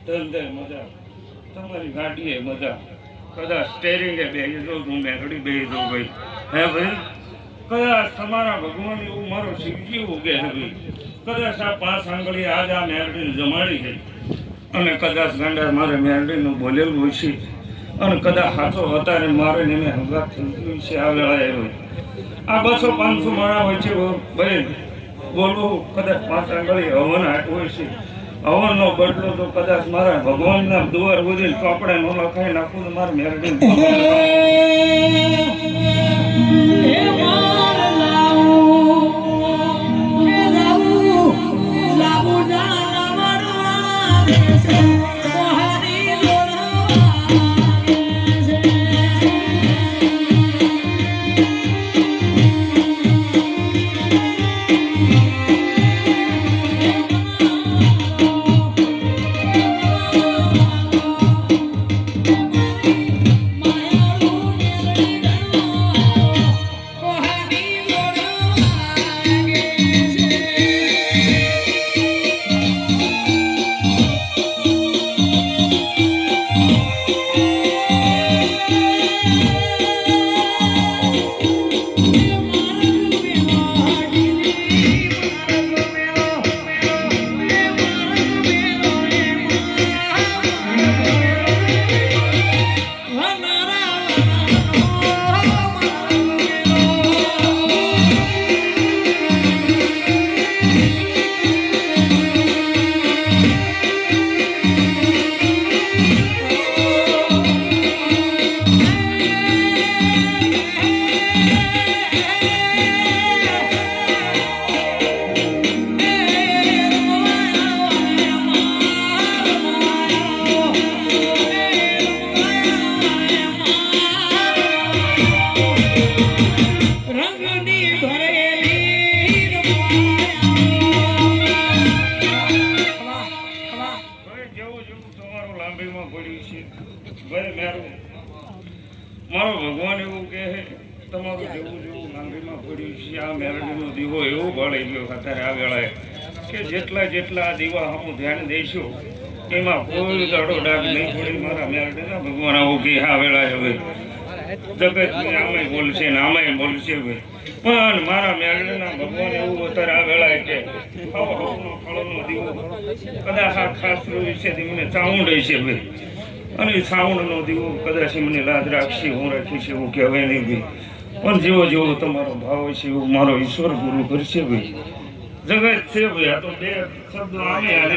ધંધે મજા, તમારી ગાડીએ મજા, કદાચ સ્ટેરિંગે બેસી દો તું મેઘડી બેસી દો ભાઈ. હે ભાઈ, કદાચ તમારા ભગવાન એવું મારો શિવજી ઉગે છે ભાઈ. કદાચ આ 5 આંગળી આજ આ મેરડીને જમાડી છે અને કદાચ ગાંડા મારે મેરડીનું બોલેલું હોય છે અને કદાચ હાથો હતા મારે ને મેં હંગાત થઈ ગયું છે. આ વેળાએ આ 200-500 માણા હોય છે ભાઈ બોલવું. કદાચ 5 આંગળી હવન હાટ હોય છે. હવનનો બદલો તો કદાચ મારા ભગવાનના દુવાર ઉદીને ચોપડે નો લખાઈ નાખું તો મારે મેરડીને મારો ભગવાન એવું કહે તમારું જેવું જેવું લાંબીમાં પડ્યું છે. આ મેરડીનો દીવો એવો બળી ગયો અત્યારે આ વેળાએ કે જેટલા દીવા હું ધ્યાન દઈશું એમાં કોઈ દાડો ડાઘ નહીં પડી. મારા મેરડીના ભગવાન આવું કે આ વેળાએ હવે જગત આમે બોલશે ને આમે બોલશે ભાઈ. પણ મારા મેરડીના ભગવાન એવું અત્યારે આ વેળાએ કે ફળનો દીવો કદાચ આ ખાસ વિશે મને ચાઉંડ છે ભાઈ. અને સાવણનો દીવો કદાચ મને લાજ રાખશે, હું રાખીશ એવું કહેવાય નહીં ભાઈ. પણ જેવો જેવો તમારો ભાવ છે એવું મારો ઈશ્વર પૂરું કરશે ભાઈ. જગત છે ભાઈ. આ તો બે શબ્દો આમે હાલે